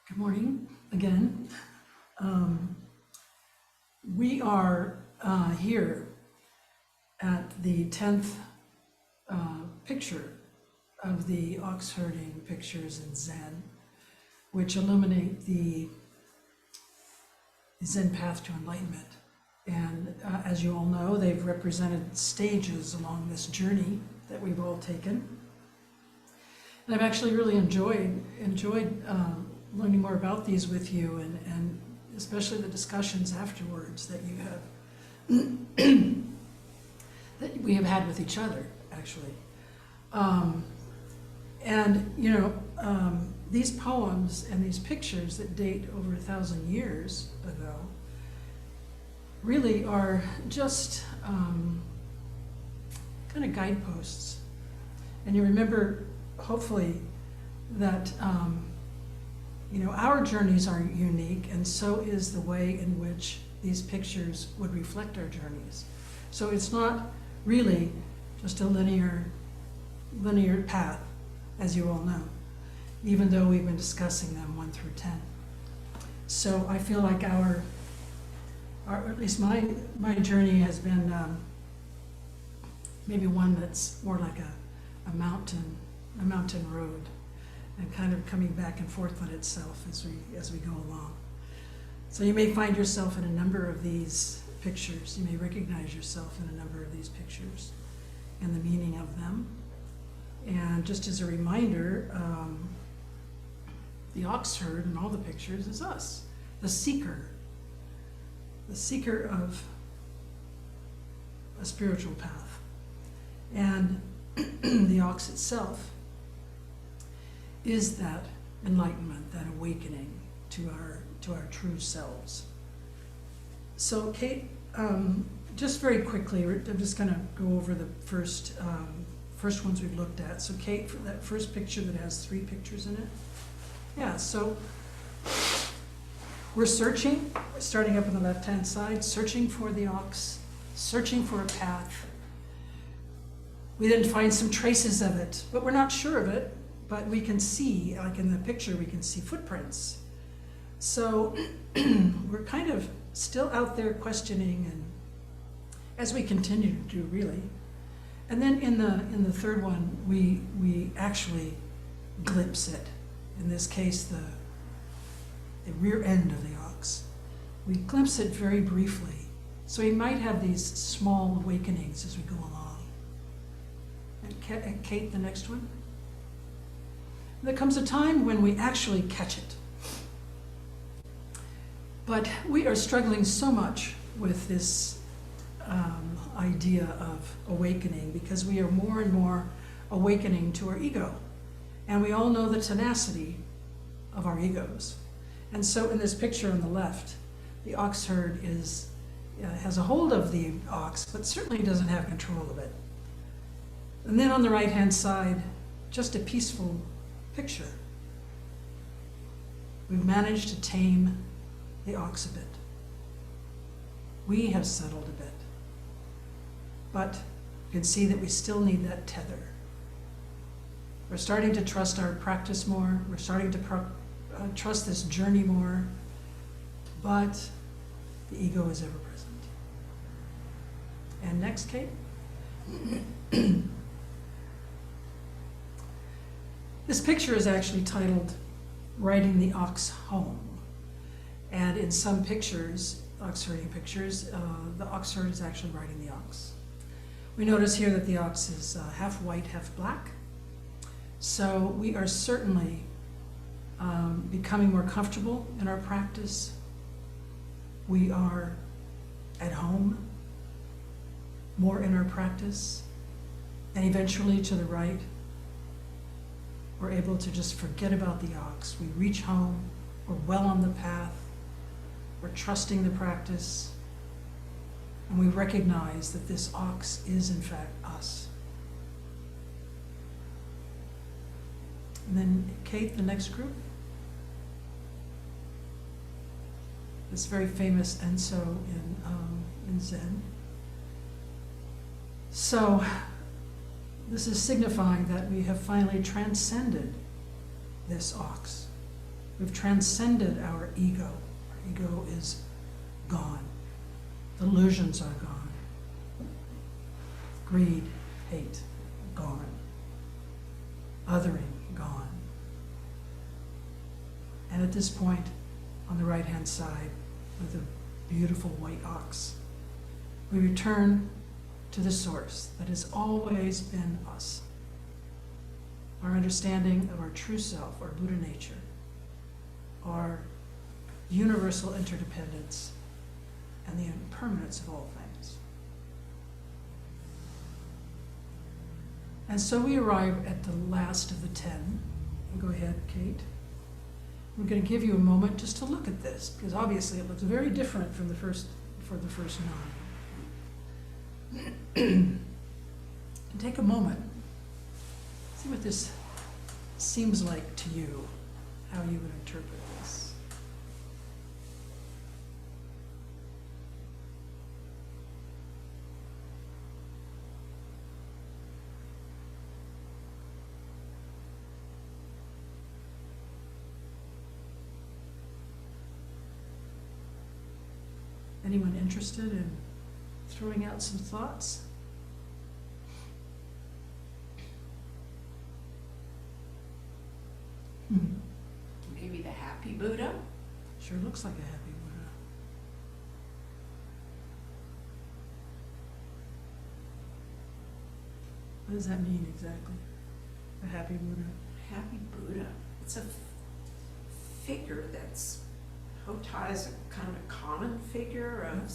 Good morning again. Um, we are here at the 10th picture of the ox herding pictures in Zen, which illuminate the Zen path to enlightenment. And as you all know, they've represented stages along this journey that we've all taken. And I've actually really enjoyed learning more about these with you, and especially the discussions afterwards that you have that we have had with each other, actually. These poems and these pictures that date over 1,000 years ago really are just kind of guideposts. And you remember, hopefully, that our journeys are unique, and so is the way in which these pictures would reflect our journeys. So it's not really just a linear path, as you all know, even though we've been discussing them 1 through 10. So I feel like our at least my journey has been maybe one that's more like a mountain road, and kind of coming back and forth on itself as we go along. So you may find yourself in a number of these pictures. You may recognize yourself in a number of these pictures and the meaning of them. And just as a reminder, the ox herd in all the pictures is us, the seeker of a spiritual path. And the ox itself is that enlightenment, that awakening to our true selves. So Kate, just very quickly, I'm just going to go over the first ones we've looked at. So Kate, for that first picture that has 3 pictures in it. Yeah, so we're searching, starting up on the left-hand side, searching for the ox, searching for a path. We then find some traces of it, but we're not sure of it, but we can see, like in the picture, we can see footprints. So we're kind of still out there questioning, and as we continue to do, really. And then in the third one, we actually glimpse it. In this case, the rear end of the ox. We glimpse it very briefly. So we might have these small awakenings as we go along. And Kate, the next one. There comes a time when we actually catch it. But we are struggling so much with this idea of awakening, because we are more and more awakening to our ego. And we all know the tenacity of our egos. And so in this picture on the left, the ox herd has a hold of the ox, but certainly doesn't have control of it. And then on the right-hand side, just a peaceful picture. We've managed to tame the ox a bit. We have settled a bit. But you can see that we still need that tether. We're starting to trust our practice more. We're starting to trust this journey more. But the ego is ever present. And next, Kate. This picture is actually titled Riding the Ox Home. And in some pictures, ox herding pictures, the ox herd is actually riding the ox. We notice here that the ox is half white, half black. So we are certainly becoming more comfortable in our practice. We are at home more in our practice. And eventually, to the right, we're able to just forget about the ox. We reach home, we're well on the path, we're trusting the practice, and we recognize that this ox is in fact us. And then Kate, the next group. This very famous Enso in Zen. So this is signifying that we have finally transcended this ox. We've transcended our ego. Our ego is gone. Delusions are gone. Greed, hate, gone. Othering, gone. And at this point, on the right-hand side, with a beautiful white ox, we return to the source that has always been us. Our understanding of our true self, our Buddha nature, our universal interdependence, and the impermanence of all things. And so we arrive at the last of the 10. Go ahead, Kate. We're going to give you a moment just to look at this, because obviously it looks very different from the first 9. And take a moment. See what this seems like to you, how you would interpret this. Anyone interested in throwing out some thoughts? Maybe the happy Buddha? Sure looks like a happy Buddha. What does that mean exactly? A happy Buddha? Happy Buddha. It's a figure that's Hotai is a kind of a common figure of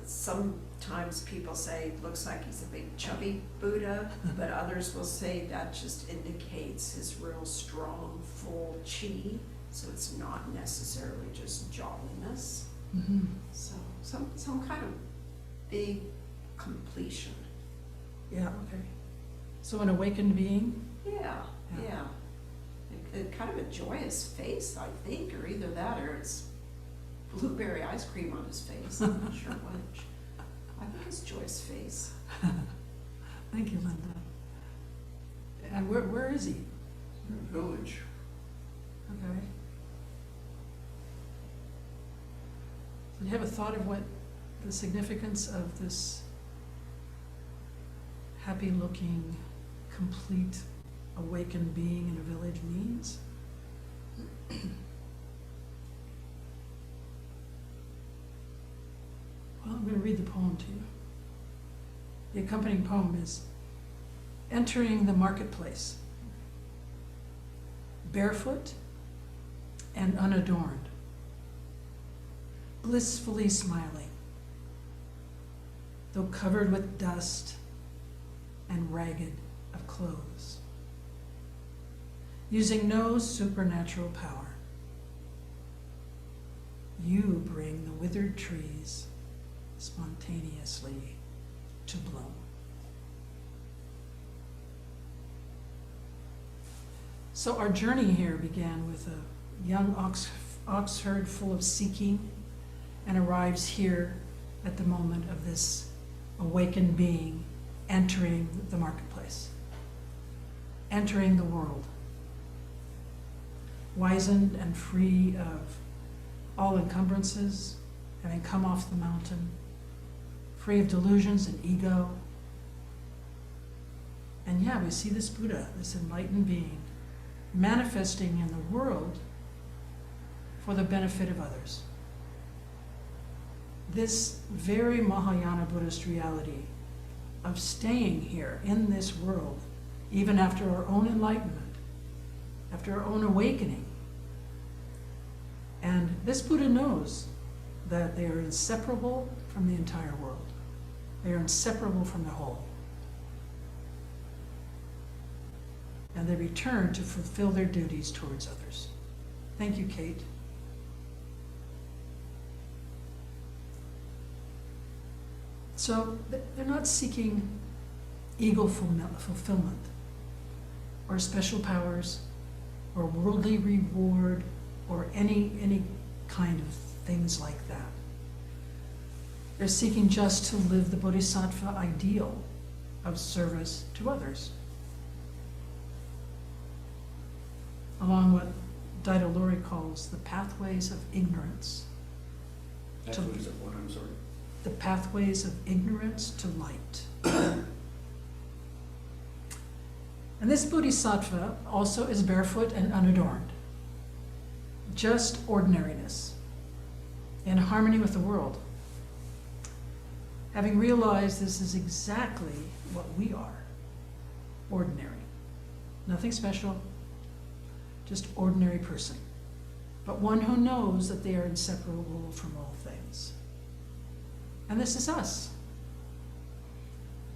sometimes people say looks like he's a big chubby Buddha, but others will say that just indicates his real strong, full chi. So it's not necessarily just jolliness. Mm-hmm. So some kind of big completion. Yeah, okay. So an awakened being? Yeah. Kind of a joyous face, I think, or either that or it's blueberry ice cream on his face. I'm not sure which. I think it's joyous face. Thank you, Linda. And where is he? In a village. Okay. Do you have a thought of what the significance of this happy-looking, complete, awakened being in a village means? Well, I'm going to read the poem to you. The accompanying poem is Entering the Marketplace, barefoot and unadorned, blissfully smiling, though covered with dust and ragged of clothes, using no supernatural power. You bring the withered trees spontaneously to bloom. So our journey here began with a young ox herd full of seeking, and arrives here at the moment of this awakened being entering the marketplace, entering the world, wizened and free of all encumbrances, having come off the mountain, free of delusions and ego. And yeah, we see this Buddha, this enlightened being, manifesting in the world for the benefit of others. This very Mahayana Buddhist reality of staying here in this world, even after our own enlightenment, after our own awakening. And this Buddha knows that they are inseparable from the entire world. They are inseparable from the whole. And they return to fulfill their duties towards others. Thank you, Kate. So they're not seeking ego fulfillment or special powers or worldly reward or any kind of things like that. They're seeking just to live the bodhisattva ideal of service to others, along Daido Lori calls the pathways of ignorance. Pathways of what, I'm sorry? The pathways of ignorance to light. And this bodhisattva also is barefoot and unadorned. Just ordinariness, in harmony with the world. Having realized this is exactly what we are, ordinary. Nothing special, just ordinary person. But one who knows that they are inseparable from all things. And this is us.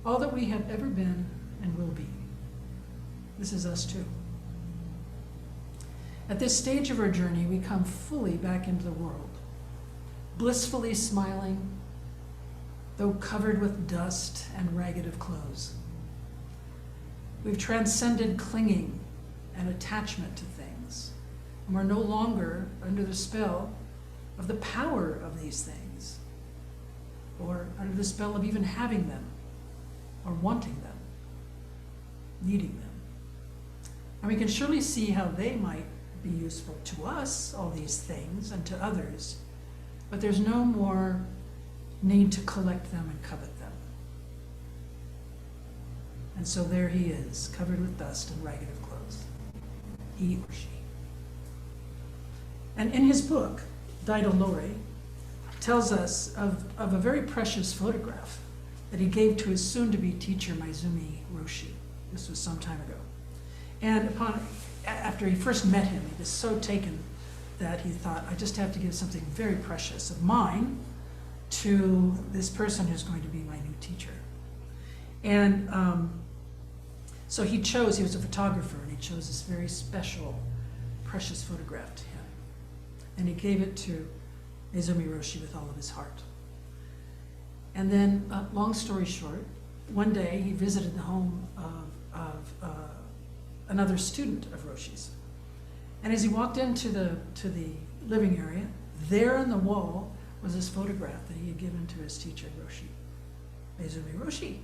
All that we have ever been and will be. This is us too. At this stage of our journey, we come fully back into the world, blissfully smiling, though covered with dust and ragged of clothes. We've transcended clinging and attachment to things, and we're no longer under the spell of the power of these things, or under the spell of even having them, or wanting them, needing them. And we can surely see how they might be useful to us, all these things, and to others, but there's no more need to collect them and covet them. And so there he is, covered with dust and ragged of clothes, he or she. And in his book, Daido Lori tells us of a very precious photograph that he gave to his soon-to-be teacher, Maizumi Roshi. This was some time ago. And after he first met him, he was so taken that he thought, I just have to give something very precious of mine to this person who's going to be my new teacher. And so he was a photographer, and he chose this very special, precious photograph to him. And he gave it to Izumi Roshi with all of his heart. And then, long story short, one day he visited the home of another student of Roshi's. And as he walked into the living area, there on the wall was this photograph that he had given to his teacher, Roshi, Izumi Roshi.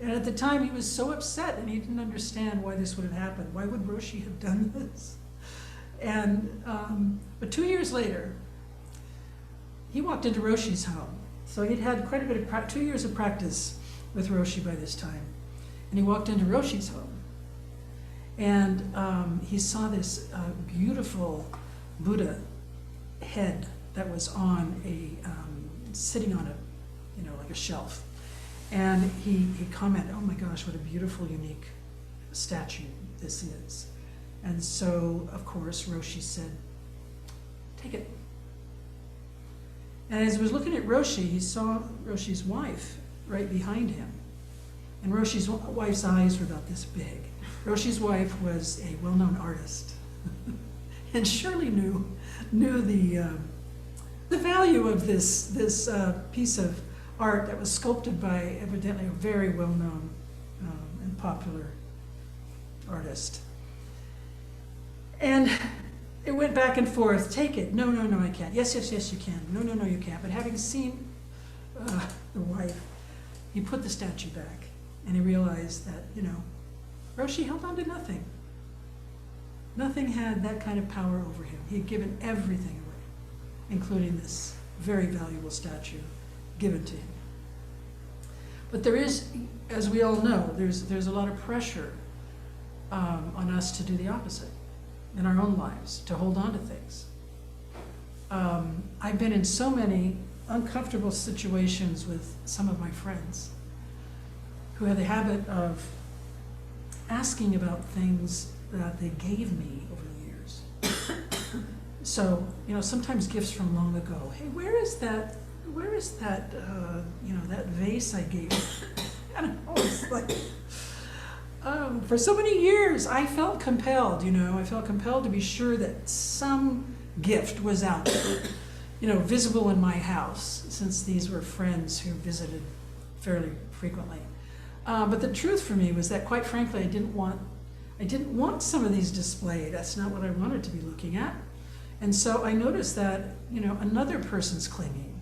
And at the time he was so upset, and he didn't understand why this would have happened. Why would Roshi have done this? And but 2 years later, he walked into Roshi's home. So he'd had quite a bit of 2 years of practice with Roshi by this time. And he walked into Roshi's home. And he saw this beautiful Buddha head that was on sitting on like a shelf. And he commented, oh my gosh, what a beautiful, unique statue this is. And so, of course, Roshi said, take it. And as he was looking at Roshi, he saw Roshi's wife right behind him. And Roshi's wife's eyes were about this big. Roshi's wife was a well-known artist and surely knew the value of this piece of art that was sculpted by evidently a very well-known and popular artist. And it went back and forth. Take it. No, I can't. Yes, you can. No, you can't. But having seen the wife, he put the statue back, and he realized that, Roshi held on to nothing. Nothing had that kind of power over him. He had given everything away, including this very valuable statue given to him. But there is, as we all know, there's a lot of pressure on us to do the opposite in our own lives, to hold on to things. I've been in so many uncomfortable situations with some of my friends who have the habit of asking about things that they gave me over the years. So, sometimes gifts from long ago. Hey, where is that, that vase I gave you? I don't know, it's like, for so many years, I felt compelled, to be sure that some gift was out there, visible in my house, since these were friends who visited fairly frequently. But the truth for me was that, quite frankly, I didn't want some of these displayed. That's not what I wanted to be looking at. And so I noticed that, another person's clinging.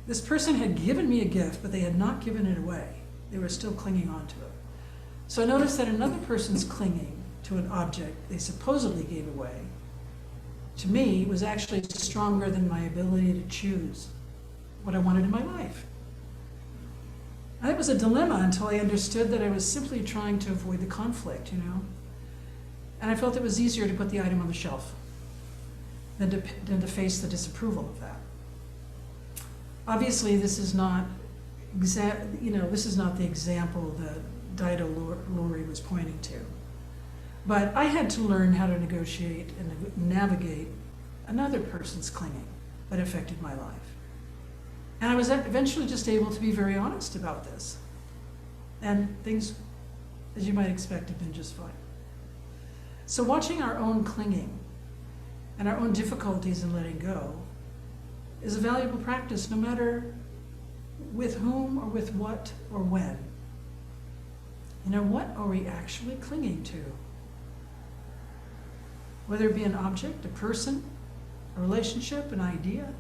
This person had given me a gift, but they had not given it away. They were still clinging on to it. So I noticed that another person's clinging to an object they supposedly gave away, to me, was actually stronger than my ability to choose what I wanted in my life. And it was a dilemma until I understood that I was simply trying to avoid the conflict, And I felt it was easier to put the item on the shelf than to face the disapproval of that. Obviously, this is not this is not the example that Dido Lori was pointing to. But I had to learn how to negotiate and navigate another person's clinging that affected my life. And I was eventually just able to be very honest about this. And things, as you might expect, have been just fine. So watching our own clinging and our own difficulties in letting go is a valuable practice, no matter with whom or with what or when. What are we actually clinging to? Whether it be an object, a person, a relationship, an idea.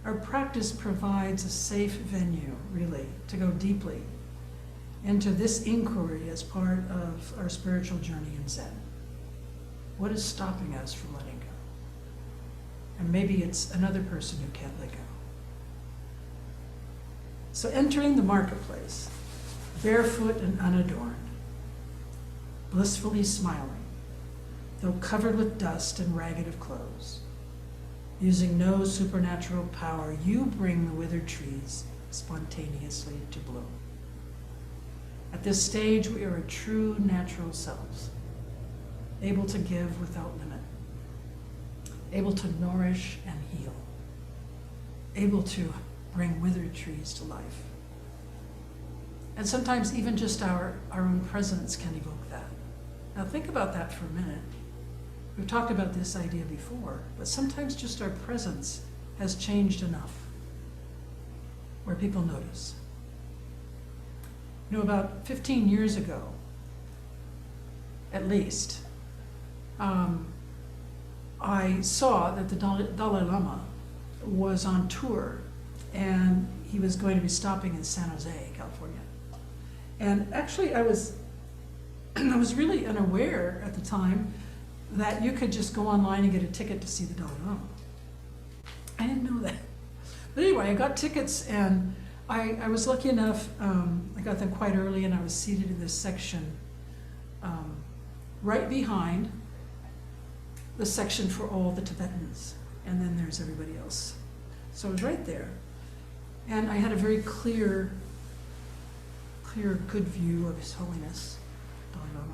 Our practice provides a safe venue, really, to go deeply into this inquiry as part of our spiritual journey in Zen. What is stopping us from letting go? And maybe it's another person who can't let go. So entering the marketplace, barefoot and unadorned, blissfully smiling, though covered with dust and ragged of clothes, using no supernatural power, you bring the withered trees spontaneously to bloom. At this stage, we are a true natural selves, able to give without limit, able to nourish and heal, able to bring withered trees to life. And sometimes even just our own presence can evoke that. Now think about that for a minute. We've talked about this idea before, but sometimes just our presence has changed enough where people notice. About 15 years ago, at least, I saw that the Dalai Lama was on tour, and he was going to be stopping in San Jose, California. And actually, I was really unaware at the time that you could just go online and get a ticket to see the Dalai Lama. I didn't know that. But anyway, I got tickets, and I was lucky enough, I got them quite early, and I was seated in this section right behind the section for all the Tibetans, and then there's everybody else. So I was right there, and I had a very clear, good view of His Holiness, Dalai Lama.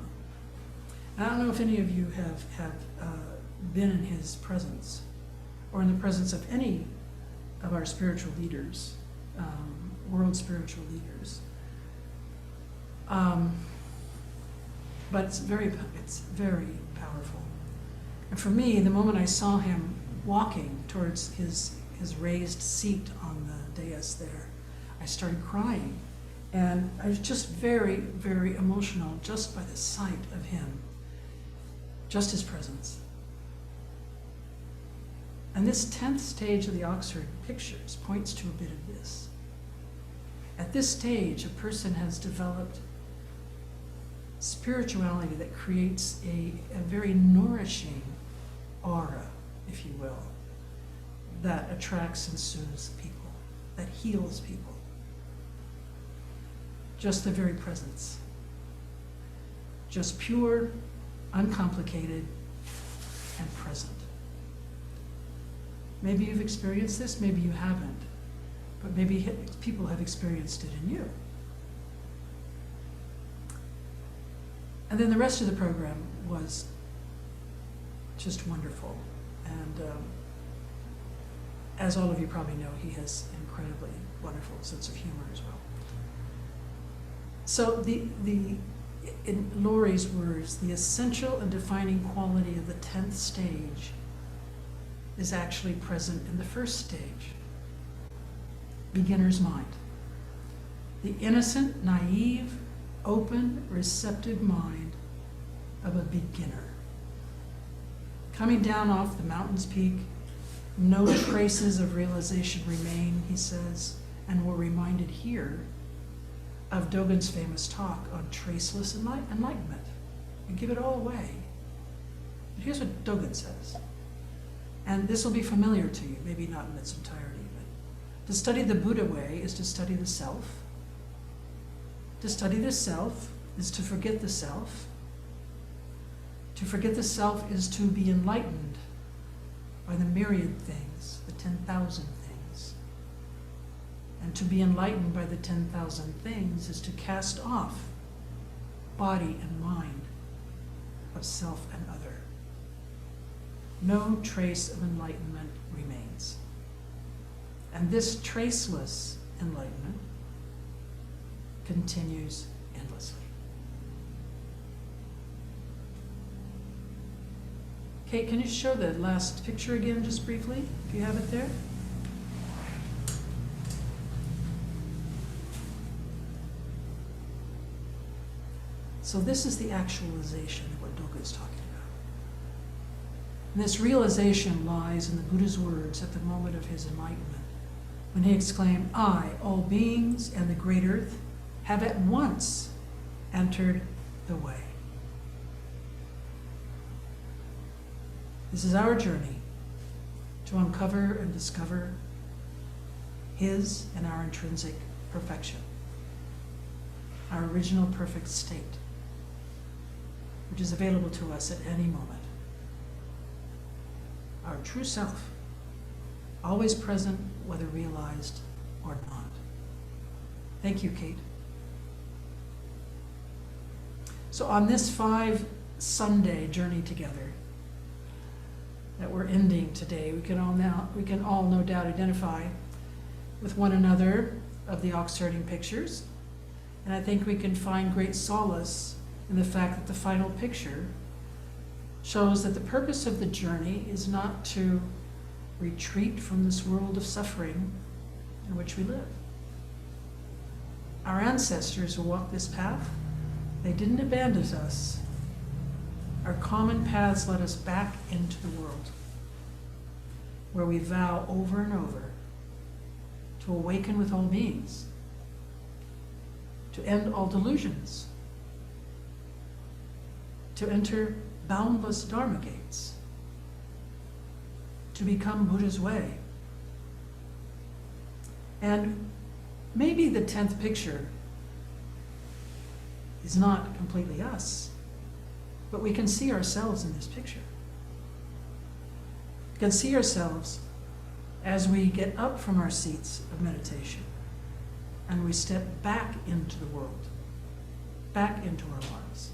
And I don't know if any of you have been in his presence, or in the presence of any of our spiritual leaders, world spiritual leaders. But it's very powerful. And for me, the moment I saw him walking towards his raised seat on the dais there, I started crying. And I was just very, very emotional just by the sight of him, just his presence. And this 10th stage of the Oxford Pictures points to a bit of this. At this stage, a person has developed spirituality that creates a very nourishing aura, if you will, that attracts and soothes people, that heals people. Just the very presence. Just pure, uncomplicated, and present. Maybe you've experienced this, maybe you haven't, but maybe people have experienced it in you. And then the rest of the program was just wonderful. And as all of you probably know, he has an incredibly wonderful sense of humor as well. So in Laurie's words, the essential and defining quality of the 10th stage is actually present in the first stage, beginner's mind. The innocent, naive, open, receptive mind of a beginner. Coming down off the mountain's peak, no traces of realization remain, he says, and we're reminded here of Dogen's famous talk on traceless enlightenment. You give it all away. But here's what Dogen says. And this will be familiar to you, maybe not in its entirety, but to study the Buddha way is to study the self. To study the self is to forget the self. To forget the self is to be enlightened by the myriad things, the 10,000 things. And to be enlightened by the 10,000 things is to cast off body and mind of self and other. No trace of enlightenment remains. And this traceless enlightenment continues endlessly. Kate, can you show the last picture again, just briefly, if you have it there? So this is the actualization of what Doga is talking about. And this realization lies in the Buddha's words at the moment of his enlightenment, when he exclaimed, "I, all beings and the great earth, have at once entered the way." This is our journey to uncover and discover his and our intrinsic perfection, our original perfect state, which is available to us at any moment. Our true self, always present, whether realized or not. Thank you, Kate. So on this 5-Sunday journey together that we're ending today, we can all no doubt identify with one another of the ox herding pictures. And I think we can find great solace in the fact that the final picture shows that the purpose of the journey is not to retreat from this world of suffering in which we live. Our ancestors who walked this path, they didn't abandon us. Our common paths led us back into the world, where we vow over and over to awaken with all beings, to end all delusions, to enter boundless Dharma gates, to become Buddha's way. And maybe the 10th picture is not completely us, but we can see ourselves in this picture. We can see ourselves as we get up from our seats of meditation and we step back into the world, back into our lives.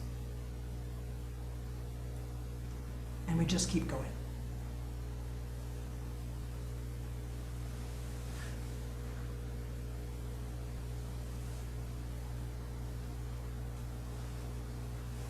And we just keep going.